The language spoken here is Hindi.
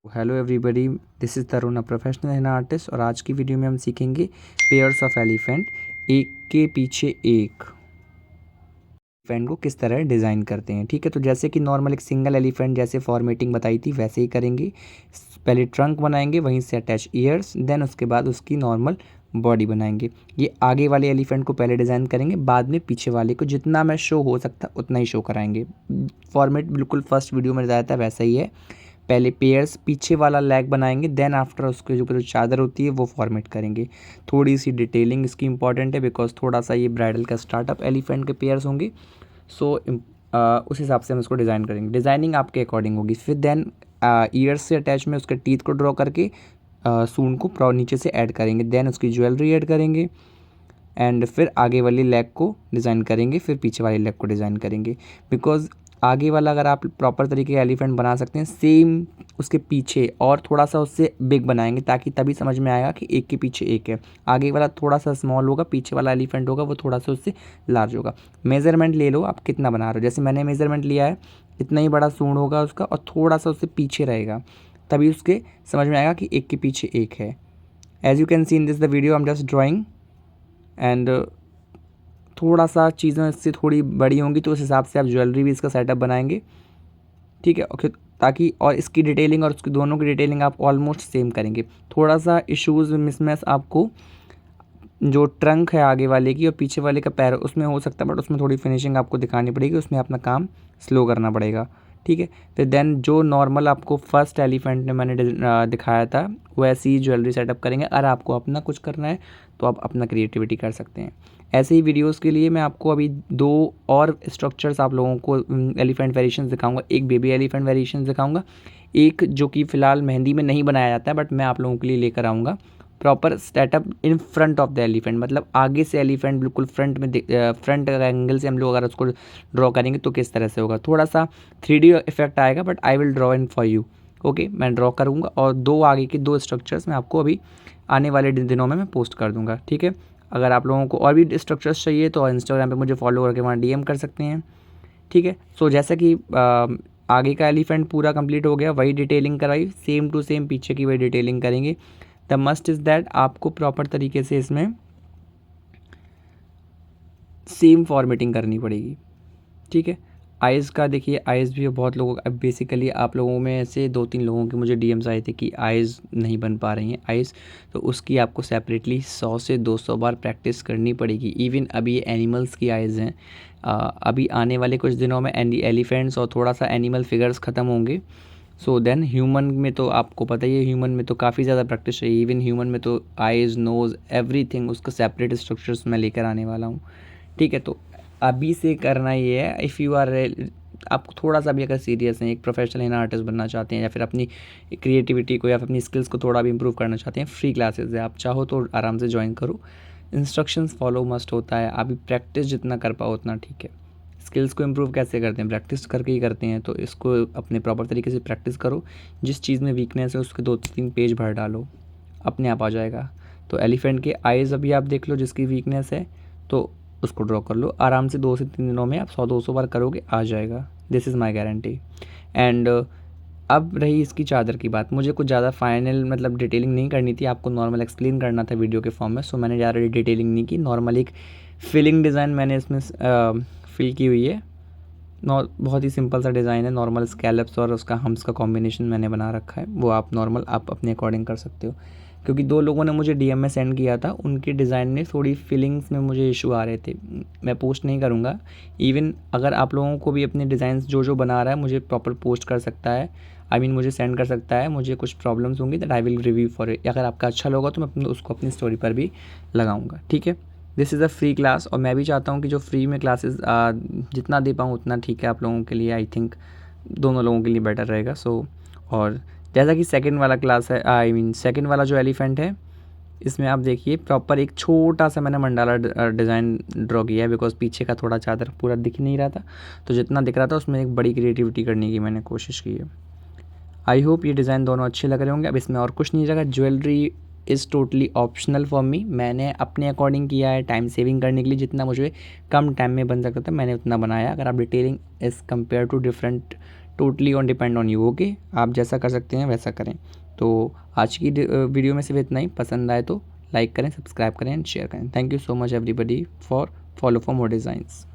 Hello everybody, this is Tarun, a professional henna artist. और आज की वीडियो में हम सीखेंगे पेयर्स ऑफ एलिफेंट, एक के पीछे एक एलिफेंट को किस तरह डिज़ाइन करते हैं। ठीक है, तो जैसे कि नॉर्मल एक सिंगल एलिफेंट जैसे फॉर्मेटिंग बताई थी वैसे ही करेंगे। पहले ट्रंक बनाएंगे, वहीं से अटैच ईयर्स, देन उसके बाद उसकी नॉर्मल बॉडी बनाएंगे। ये आगे वाले एलिफेंट को पहले डिज़ाइन करेंगे, बाद में पीछे वाले को जितना मैं शो हो सकता उतना ही शो कराएंगे। फॉर्मेट बिल्कुल फर्स्ट वीडियो में बताया था वैसा ही है। पहले पेयर्स पीछे वाला लेग बनाएंगे, देन आफ्टर उसके ऊपर जो चादर होती है वो फॉर्मेट करेंगे। थोड़ी सी डिटेलिंग इसकी इंपॉर्टेंट है बिकॉज थोड़ा सा ये ब्राइडल का स्टार्टअप एलिफेंट के पेयर्स होंगे। सो उस हिसाब से हम इसको डिज़ाइन करेंगे। डिज़ाइनिंग आपके अकॉर्डिंग होगी। फिर देन ईयर्स से अटैच में उसके टीथ को ड्रॉ करके सूंड को नीचे से ऐड करेंगे, देन उसकी ज्वेलरी ऐड करेंगे एंड फिर आगे वाली लेग को डिज़ाइन करेंगे, फिर पीछे वाली लेग को डिज़ाइन करेंगे। बिकॉज आगे वाला अगर आप प्रॉपर तरीके का एलिफेंट बना सकते हैं, सेम उसके पीछे और थोड़ा सा उससे बिग बनाएंगे ताकि तभी समझ में आएगा कि एक के पीछे एक है। आगे वाला थोड़ा सा स्मॉल होगा, पीछे वाला एलिफेंट होगा वो थोड़ा सा उससे लार्ज होगा। मेज़रमेंट ले लो आप कितना बना रहे हो। जैसे मैंने मेज़रमेंट लिया है, इतना ही बड़ा सूंड होगा उसका और थोड़ा सा उससे पीछे रहेगा, तभी उसके समझ में आएगा कि एक के पीछे एक है। As you can see in this the video I am just drawing and थोड़ा सा चीज़ें इससे थोड़ी बड़ी होंगी तो उस हिसाब से आप ज्वेलरी भी इसका सेटअप बनाएंगे। ठीक है, ओके, ताकि और इसकी डिटेलिंग और उसकी दोनों की डिटेलिंग आप ऑलमोस्ट सेम करेंगे। थोड़ा सा इश्यूज़ मिसमैच आपको जो ट्रंक है आगे वाले की और पीछे वाले का पैर उसमें हो सकता है, बट उसमें थोड़ी फिनिशिंग आपको दिखानी पड़ेगी, उसमें अपना काम स्लो करना पड़ेगा। ठीक है, फिर देन जो नॉर्मल आपको फर्स्ट एलिफेंट ने मैंने दिखाया था वैसी ही ज्वेलरी सेटअप करेंगे। अगर आपको अपना कुछ करना है तो आप अपना क्रिएटिविटी कर सकते हैं। ऐसे ही वीडियोस के लिए मैं आपको अभी दो और स्ट्रक्चर्स आप लोगों को एलिफेंट वेरिएशंस दिखाऊंगा। एक बेबी एलिफेंट वेरिएशन दिखाऊंगा, एक जो कि फ़िलहाल मेहंदी में नहीं बनाया जाता है बट मैं आप लोगों के लिए लेकर आऊँगा। Proper setup in front of the elephant, मतलब आगे से एलिफेंट बिल्कुल फ्रंट में फ्रंट एंगल से हम लोग अगर उसको ड्रॉ करेंगे तो किस तरह से होगा। थोड़ा सा 3D इफेक्ट आएगा but I will draw in for you. Okay, मैं ड्रॉ करूँगा और दो आगे के दो स्ट्रक्चर्स मैं आपको अभी आने वाले दिनों में मैं पोस्ट कर दूँगा। ठीक है, अगर आप लोगों को और भी स्ट्रक्चर्स चाहिए तो इंस्टाग्राम पे मुझे फॉलो करके वहाँ डीएम कर सकते हैं। ठीक है, सो जैसा कि आगे का एलिफेंट पूरा कंप्लीट हो गया, वही डिटेलिंग कराई, सेम टू सेम पीछे की वही डिटेलिंग करेंगे। द मस्ट इज़ दैट आपको प्रॉपर तरीके से इसमें सेम फॉर्मेटिंग करनी पड़ेगी। ठीक है, आइज़ का देखिए, आइज़ भी बहुत लोगों अब बेसिकली आप लोगों में से 2-3 लोगों के मुझे डीएम्स आए थे कि आइज़ नहीं बन पा रही हैं आइज़, तो उसकी आपको सेपरेटली 100 से 200 बार प्रैक्टिस करनी पड़ेगी। इवन अभी ये एनिमल्स की आइज़ हैं, अभी आने वाले कुछ दिनों में एलिफेंट्स और थोड़ा सा एनिमल फिगर्स ख़त्म होंगे। सो देन ह्यूमन में तो आपको पता ही है, ह्यूमन में तो काफ़ी ज़्यादा प्रैक्टिस चाहिए। इवन ह्यूमन में तो आइज़, नोज़, एवरीथिंग उसका सेपरेट स्ट्रक्चर्स मैं लेकर आने वाला हूँ। ठीक है, तो अभी से करना ये है, इफ़ यू आर आपको थोड़ा सा भी अगर सीरियस हैं, एक प्रोफेशनल हेना आर्टिस्ट बनना चाहते हैं या फिर अपनी क्रिएटिविटी को या फिर अपनी स्किल्स को थोड़ा भी इंप्रूव करना चाहते हैं, फ्री क्लासेस है, आप चाहो तो आराम से ज्वाइन करो। इंस्ट्रक्शंस फॉलो मस्ट होता है, अभी प्रैक्टिस जितना कर पाओ उतना ठीक है। स्किल्स को इम्प्रूव कैसे करते हैं, प्रैक्टिस करके ही करते हैं, तो इसको अपने प्रॉपर तरीके से प्रैक्टिस करो। जिस चीज़ में वीकनेस है उसके 2-3 पेज भर डालो, अपने आप आ जाएगा। तो एलिफेंट के आइज़ अभी आप देख लो, जिसकी वीकनेस है तो उसको ड्रॉ कर लो आराम से। 2 से 3 दिनों में आप 100-200 बार करोगे, आ जाएगा। This is my guarantee. And अब रही इसकी चादर की बात, मुझे कुछ ज़्यादा फाइनल मतलब डिटेलिंग नहीं करनी थी, आपको नॉर्मल एक्सप्लेन करना था वीडियो के फॉर्म में। सो मैंने ज़्यादा डिटेलिंग नहीं की, नॉर्मल एक फिलिंग डिज़ाइन मैंने इसमें फिल की हुई है। बहुत ही सिंपल सा डिज़ाइन है, नॉर्मल स्कैलप्स और उसका हम्स का कॉम्बिनेशन मैंने बना रखा है, वो आप नॉर्मल आप अपने अकॉर्डिंग कर सकते हो। क्योंकि 2 लोगों ने मुझे डीएम में सेंड किया था, उनके डिज़ाइन में थोड़ी फीलिंग्स में मुझे इशू आ रहे थे। मैं पोस्ट नहीं करूँगा। इवन अगर आप लोगों को भी अपने डिज़ाइंस जो बना रहा है मुझे प्रॉपर पोस्ट कर सकता है, आई मीन मुझे सेंड कर सकता है। मुझे कुछ प्रॉब्लम्स होंगी that I will review for it. अगर आपका अच्छा होगा तो मैं उसको अपनी स्टोरी पर भी लगाऊंगा। ठीक है, this is a free class और मैं भी चाहता हूँ कि जो फ्री में क्लासेस जितना दे पाऊँ उतना ठीक है आप लोगों के लिए। आई थिंक दोनों लोगों के लिए बेटर रहेगा। सो और जैसा कि सेकंड वाला क्लास है, आई मीन सेकंड वाला जो एलिफेंट है, इसमें आप देखिए प्रॉपर एक छोटा सा मैंने मंडाला डिज़ाइन ड्रॉ किया है बिकॉज पीछे का थोड़ा चादर पूरा दिख नहीं रहा था, तो जितना दिख रहा था उसमें एक बड़ी क्रिएटिविटी करने की मैंने कोशिश की है। आई होप ये डिज़ाइन दोनों अच्छे लग रहे होंगे। अब इसमें और कुछ नहीं लगा, jewellery is totally optional for me. मैंने अपने अकॉर्डिंग किया है, टाइम सेविंग करने के लिए, जितना मुझे कम टाइम में बन सकता था मैंने उतना बनाया। अगर आप detailing as compare to different totally on depend on you. Okay, आप जैसा कर सकते हैं वैसा करें। तो आज की वीडियो में सिर्फ इतना ही। पसंद आए तो लाइक करें, सब्सक्राइब करें एंड शेयर करें। Thank you so much everybody for follow for more designs.